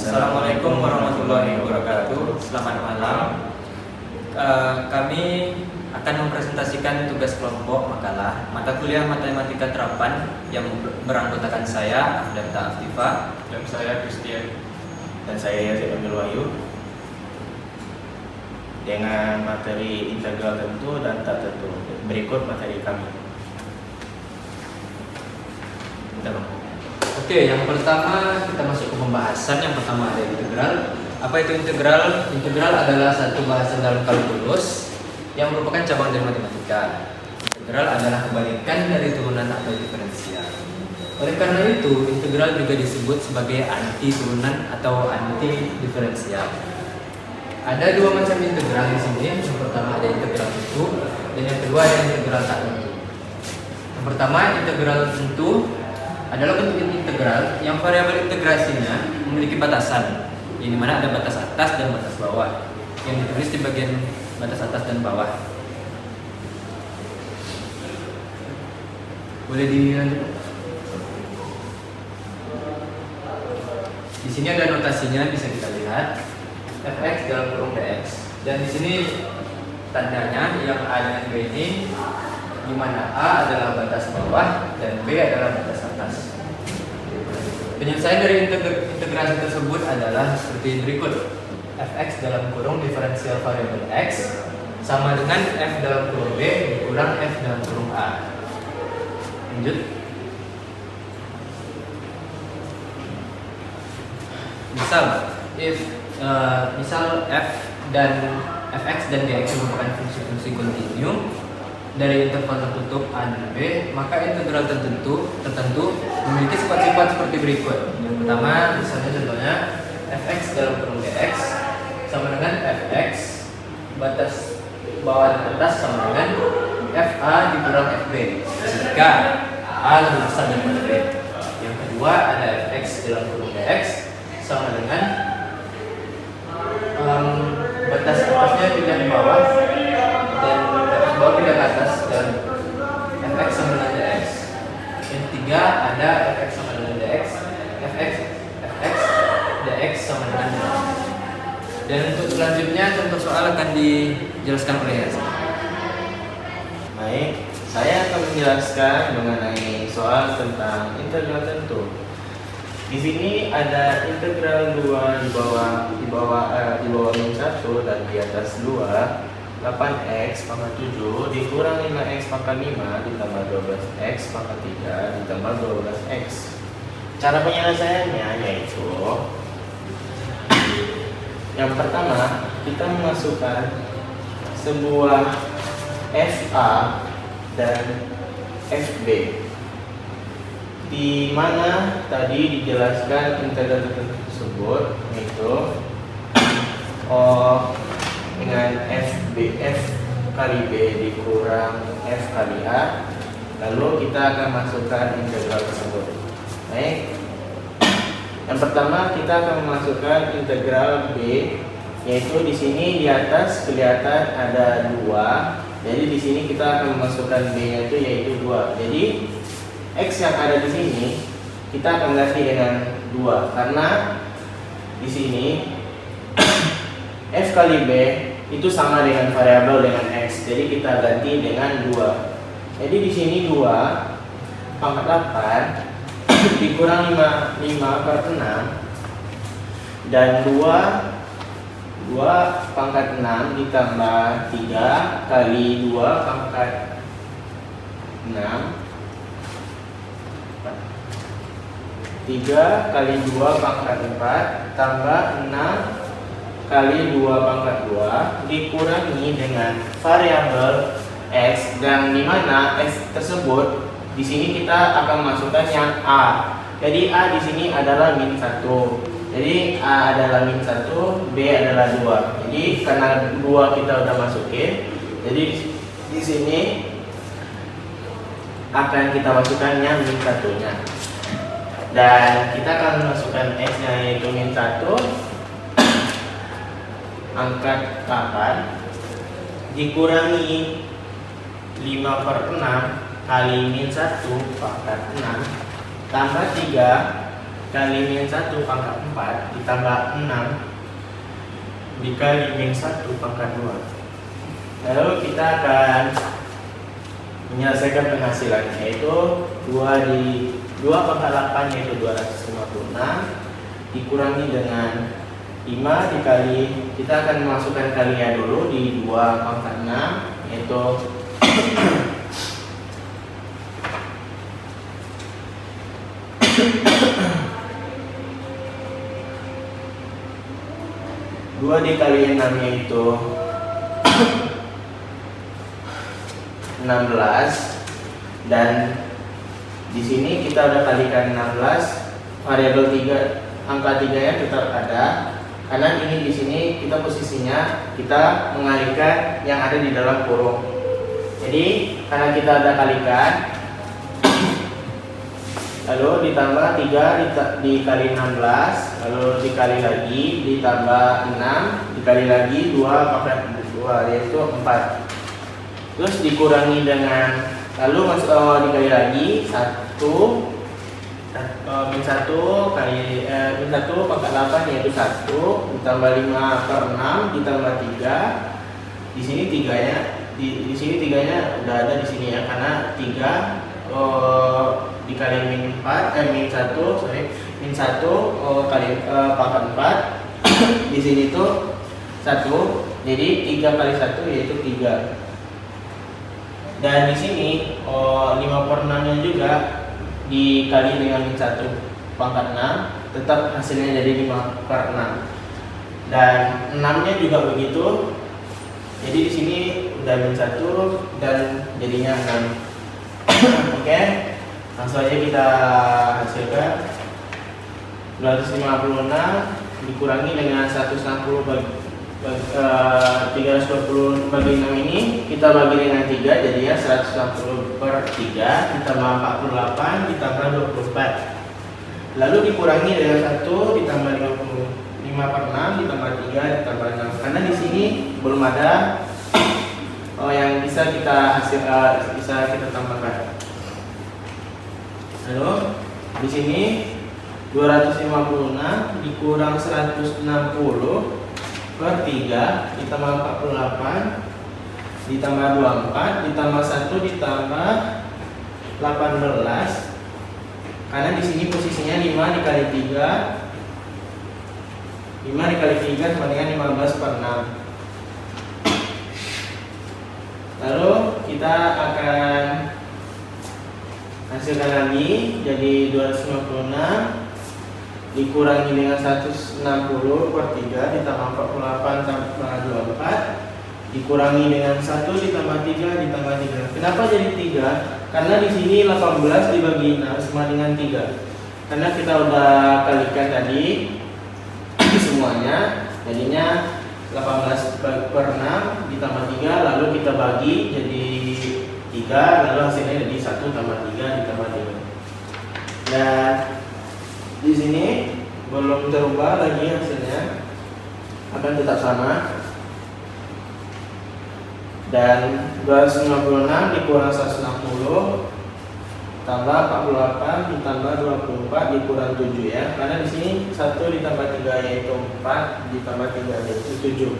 Assalamualaikum warahmatullahi wabarakatuh. Selamat malam. Kami akan mempresentasikan tugas kelompok makalah mata kuliah matematika terapan yang beranggotakan saya Afdanta Aftifa dan saya Christian dan saya Yazid Abdul Wahyu dengan materi integral tentu dan tak tentu. Berikut materi kami. Oke, yang pertama kita masuk ke pembahasan. Yang pertama ada integral. Apa itu integral? Integral adalah satu bahasan dalam kalkulus yang merupakan cabang dari matematika. Integral adalah kebalikan dari turunan atau diferensial. Oleh karena itu, integral juga disebut sebagai anti turunan atau anti diferensial. Ada dua macam integral di sini. Yang pertama ada integral tentu dan yang kedua ada integral tak tentu. Yang pertama integral tentu adalah bentuk integral yang variabel integrasinya memiliki batasan, di mana ada batas atas dan batas bawah yang ditulis di bagian batas atas dan bawah. Boleh dilanjut? Di sini ada notasinya, bisa kita lihat fx dalam kurung dx, dan di sini tandanya yang a dengan b ini, di mana A adalah batas bawah dan B adalah batas atas. Penyelesaian dari integrasi tersebut adalah seperti berikut. Fx dalam kurung diferensial variabel x sama dengan f dalam kurung B dikurang f dalam kurung A. Lanjut. Misal f dan fx dan dx merupakan fungsi-fungsi kontinu dari interval tertutup A dan B, maka integral tertentu memiliki sifat-sifat seperti berikut. Yang pertama, misalnya contohnya fx dalam kurung dx sama dengan fx batas bawah dan atas sama dengan fa dikurang fb jika A lebih besar daripada B. Yang kedua ada fx dalam kurung dx sama dengan batas atasnya pindah di bawah dan batas bawah pindah ke atas dan fx sama dengan dx. Yang ketiga ada fx sama dengan dx, fx dx sama dengan dx. Dan untuk selanjutnya contoh soal akan dijelaskan oleh Yazid. Baik, saya akan menjelaskan mengenai soal tentang integral tentu. Di sini ada integral 2 di bawah min 1 dan di atas 2, 8x pangkat 7 dikurang 5x pangkat 5 ditambah 12x pangkat 3 ditambah 12x. Cara penyelesaiannya yaitu yang pertama, kita memasukkan sebuah FA dan FB, di mana tadi dijelaskan integral tersebut yaitu O dengan F kali B dikurang F kali A. Lalu kita akan masukkan integral tersebut. Baik. Yang pertama kita akan memasukkan integral B, yaitu di sini di atas kelihatan ada 2. Jadi di sini kita akan memasukkan B yaitu 2. Jadi X yang ada di sini kita akan ganti dengan 2 karena di sini F kali B itu sama dengan variabel dengan X. Jadi kita ganti dengan 2. Jadi di sini 2 pangkat 8 dikurang 5 per 6 dan 2 pangkat 6 ditambah 3 kali 2 pangkat 6, 3 kali 2 pangkat 4 tambah 6 kali 2 pangkat 2 dikurangi dengan variabel X, dan di mana X tersebut di sini kita akan masukkan yang A. Jadi A di sini adalah min 1. Jadi A adalah min 1, B adalah 2. Jadi karena 2 kita udah masukin, jadi di sini akan kita masukkan yang min 1-nya. Dan kita akan masukkan X-nya yaitu min 1 angkat 8 dikurangi 5 per 6 kali min 1 pangkat 6 tambah 3 dikali min 1 pangkat 4 ditambah 6 dikali min 1 pangkat 2. Lalu kita akan menyelesaikan penghasilannya, yaitu 2 pangkat 8 yaitu 256 dikurangi dengan 5 dikali, kita akan memasukkan kalinya dulu di 2 pangkat 6 yaitu 2 dikali 6 yaitu 16, dan di sini kita udah kalikan 16, variabel 3 angka 3-nya tetap ada karena ini di sini kita posisinya kita mengalihkan yang ada di dalam kurung. Jadi karena kita udah kalikan, lalu ditambah 3 dikali 16, lalu dikali lagi ditambah 6 dikali lagi 2 pangkat 2 yaitu 4. Terus dikurangi dengan, lalu dikali lagi 1 min 1 kali min 1 pangkat 8 yaitu 1 ditambah 5/6 ditambah 3. Di sini 3-nya di sini 3-nya udah ada di sini ya, karena 3 dikali min 1 min 1 kali pangkat 4 di sini tuh 1, jadi 3 kali 1 yaitu 3. Dan di sini 5/6-nya juga dikali dengan min 1 pangkat 6 tetap hasilnya jadi 5/6, dan 6-nya juga begitu. Jadi di sini udah min 1 dan jadinya 6. Oke, langsung aja kita hasilkan. 256 dikurangi dengan 160 320 bagi 6 ini kita bagi dengan 3, jadinya 160/3 ditambah 48 ditambah 24. Lalu dikurangi dengan 1 ditambah 5/6 ditambah 3 ditambah 6. Karena di sini belum ada yang bisa kita bisa kita tambahkan. Lalu di sini 256 dikurang 160 per 3 ditambah 48 ditambah 24 ditambah 1 ditambah 18, karena di sini posisinya 5 dikali 3 sama dengan 15/6. Lalu kita akan hasilkan lagi, jadi 256 dikurangi dengan 160 per 3 ditambah 48 tambah 24 dikurangi dengan 1 ditambah 3 ditambah 3. Kenapa jadi 3? Karena di sini 18 dibagi 6 sama dengan 3. Karena kita udah kalikan tadi semuanya, jadinya 18 per 6 ditambah 3, lalu kita bagi jadi 3, lalu hasilnya jadi 1 tambah 3 ditambah 3. Dan di sini belum terubah lagi hasilnya, akan tetap sama. Dan 256 dikurang 160 tambah 48 ditambah 24 dikurang 7 ya. Karena di sini 1 ditambah 3 yaitu 4 ditambah 3 yaitu 7.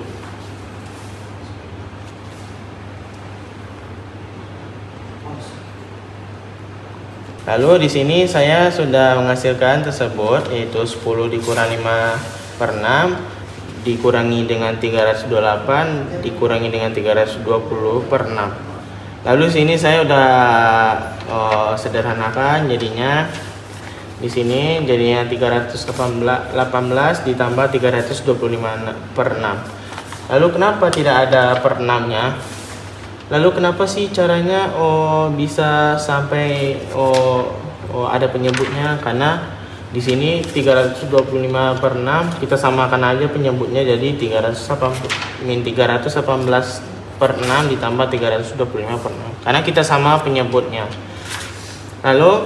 Lalu di sini saya sudah menghasilkan tersebut, yaitu 10 dikurang 5/6 dikurangi dengan 328 dikurangi dengan 320/6. Lalu sini saya udah sederhanakan, jadinya di sini jadinya 318 ditambah 325/6. Lalu kenapa tidak ada per 6-nya? Lalu kenapa sih caranya bisa sampai ada penyebutnya? Karena di sini 325/6 kita samakan aja penyebutnya, jadi 318/6 ditambah 325/6 karena kita sama penyebutnya. Lalu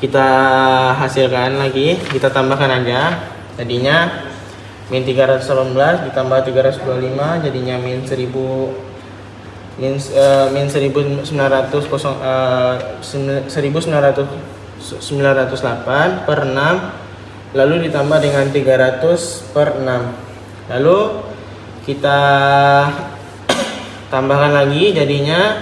kita hasilkan lagi, kita tambahkan aja. Tadinya min 318 ditambah 325 jadinya min 1900 908 per 6, lalu ditambah dengan 300 per 6. Lalu kita tambahkan lagi, jadinya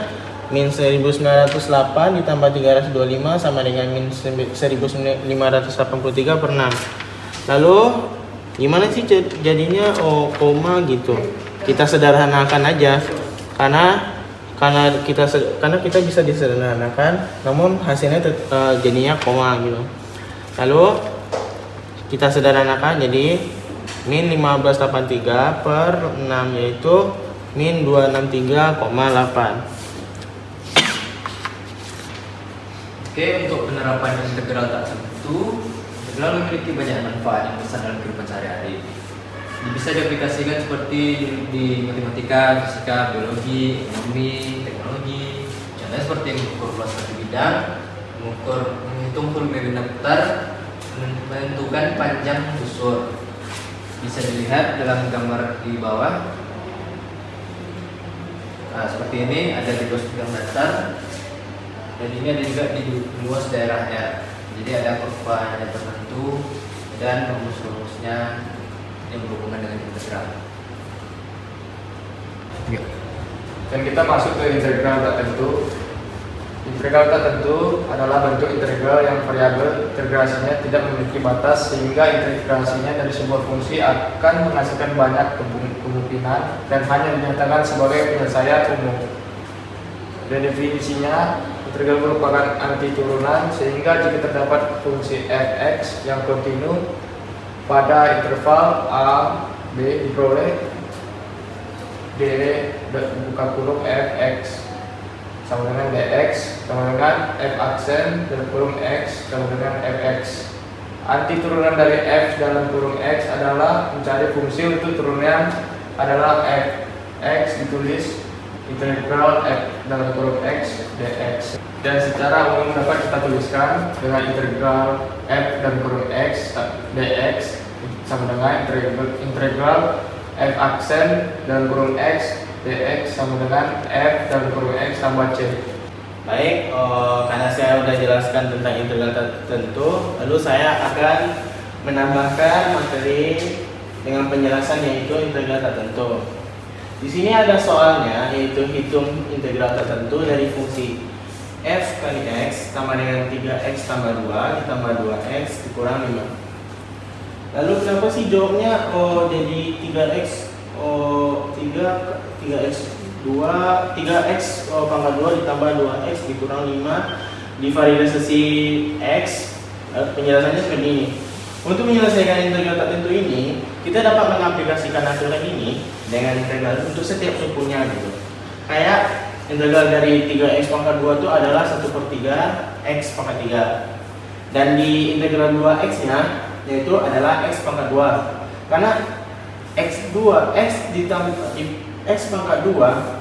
min 1908 ditambah 325 sama dengan min 1583 per 6. Lalu gimana sih jadinya? Oh, koma gitu. Kita sederhanakan aja karena kita bisa disederhanakan, namun hasilnya jadinya koma gitu. Lalu kita sederhanakan jadi min 1583 per 6 yaitu min 263,8. Oke, untuk penerapan integral tak tentu, integral memiliki banyak manfaat yang besar dalam kehidupan sehari-hari. Bisa diaplikasikan seperti di matematika, fisika, biologi, ekonomi, teknologi. Contohnya seperti mengukur luas satu bidang, menghitung volume bentar, menentukan panjang busur. Bisa dilihat dalam gambar di bawah. Nah, seperti ini ada di luas bidang datar, dan ini ada juga di luas daerah R. Jadi ada kurva yang tertentu dan rumus-rumusnya yang berhubungan dengan integral. Dan kita masuk ke integral tak tentu. Integral tak tentu adalah bentuk integral yang variabel integrasinya tidak memiliki batas, sehingga integrasinya dari sebuah fungsi akan menghasilkan banyak kemungkinan dan hanya dinyatakan sebagai penyelesaian umum. Dan definisinya, integral merupakan anti turunan, sehingga jika terdapat fungsi f(x) yang kontinu pada interval a, b diperoleh d buka kurung f(x) sama dengan dx sama dengan f aksen dalam kurung x sama dengan fx. Anti turunan dari f dalam kurung x adalah mencari fungsi untuk turunan adalah f(x) ditulis integral f dalam kurung x dx. Dan secara umum dapat kita tuliskan dengan integral f dalam kurung x dx sama dengan integral f aksen dalam kurung x dx sama dengan f dalam kurung x tambah c. Baik, karena saya sudah jelaskan tentang integral tertentu, lalu saya akan menambahkan materi dengan penjelasan yaitu integral tertentu. Di sini ada soalnya, yaitu hitung integral tertentu dari fungsi f kali x sama dengan 3x tambah 2 ditambah 2x dikurang 5. Lalu kenapa sih jawabnya jadi 3x 3x pangkat 2 ditambah 2x dikurang 5 divariasi x? Penjelasannya seperti ini. Untuk menyelesaikan integral tertentu ini, kita dapat mengaplikasikan aturan ini dengan integral untuk setiap sukunya gitu. Kayak integral dari 3x pangkat 2 itu adalah 1/3 x pangkat 3. Dan di integral 2x nya yaitu adalah x pangkat 2. Karena x ditambah x pangkat 2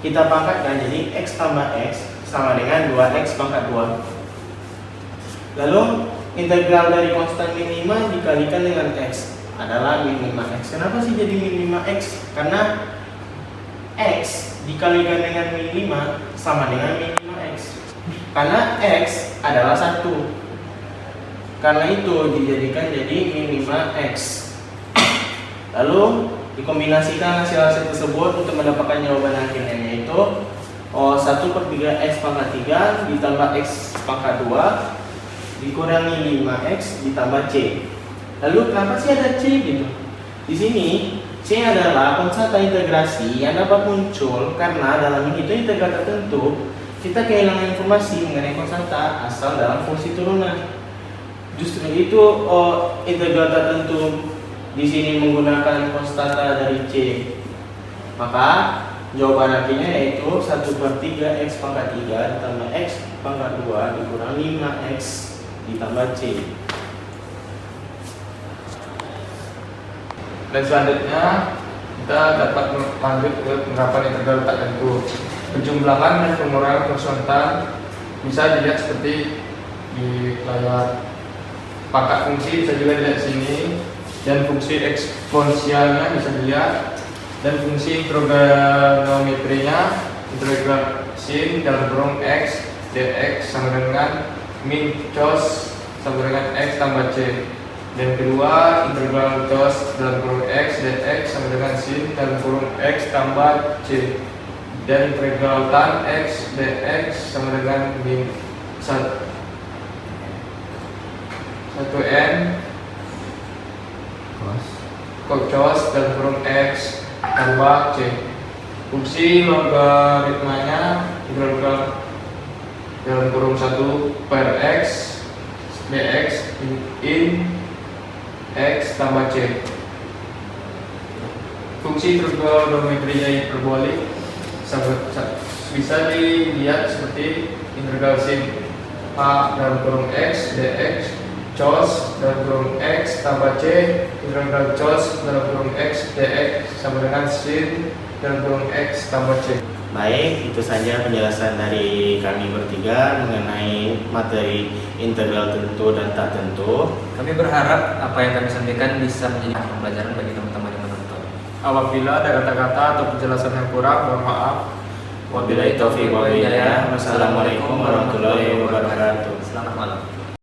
kita pangkatkan jadi x tambah x sama dengan 2x pangkat 2. Lalu integral dari konstan min 5 dikalikan dengan x adalah min 5x. Kenapa sih jadi min 5x? Karena x dikalikan dengan min 5 sama dengan min 5x. Karena x adalah 1. Karena itu dijadikan jadi min 5x. Lalu dikombinasikan hasil tersebut untuk mendapatkan jawaban akhirnya, yaitu 1/3 x pangkat 3 ditambah x pangkat 2 dikurangi 5x ditambah c. Lalu kenapa sih ada c gitu? Di sini c adalah konstanta integrasi yang dapat muncul karena dalam menghitung integral tertentu kita kehilangan informasi mengenai konstanta asal dalam fungsi turunan. Justru itu integral tertentu di sini menggunakan konstanta dari c. Maka jawaban akhirnya yaitu 1/3 x pangkat 3 ditambah x pangkat 2 dikurang 5x ditambah c. Dan selanjutnya kita dapat lanjut ke penerapan integral tak tentu. Penjumlahan dan pengurangan konstanta bisa dilihat seperti di layar. Pangkat fungsi bisa juga dilihat sini, dan fungsi eksponensialnya bisa dilihat, dan fungsi trigonometrinya integral sin dalam kurung x dx sama dengan min cos sama dengan x tambah c. Dan kedua, integral cos dalam kurung x dx sama dengan sin dalam kurung x tambah c. Dan integral tan x dx sama dengan min 1n cos dalam kurung x tambah c. Fungsi logaritmanya integral dalam kurung 1 per x dx in x tambah c. Fungsi trigonometrinya hiperbolik bisa dilihat seperti integral sin a dalam kurung x dx cos dalam kurung x tambah c, integral cos dalam kurung x dx sama dengan sin dalam kurung x tambah c. Baik, itu saja penjelasan dari kami bertiga mengenai materi integral tentu dan tak tentu. Kami berharap apa yang kami sampaikan bisa menjadi pembelajaran bagi teman-teman yang menonton. Apabila ada kata-kata atau penjelasan yang kurang, mohon maaf. Wabillahi taufiq wal hidayah. Wassalamualaikum warahmatullahi wabarakatuh. Selamat malam.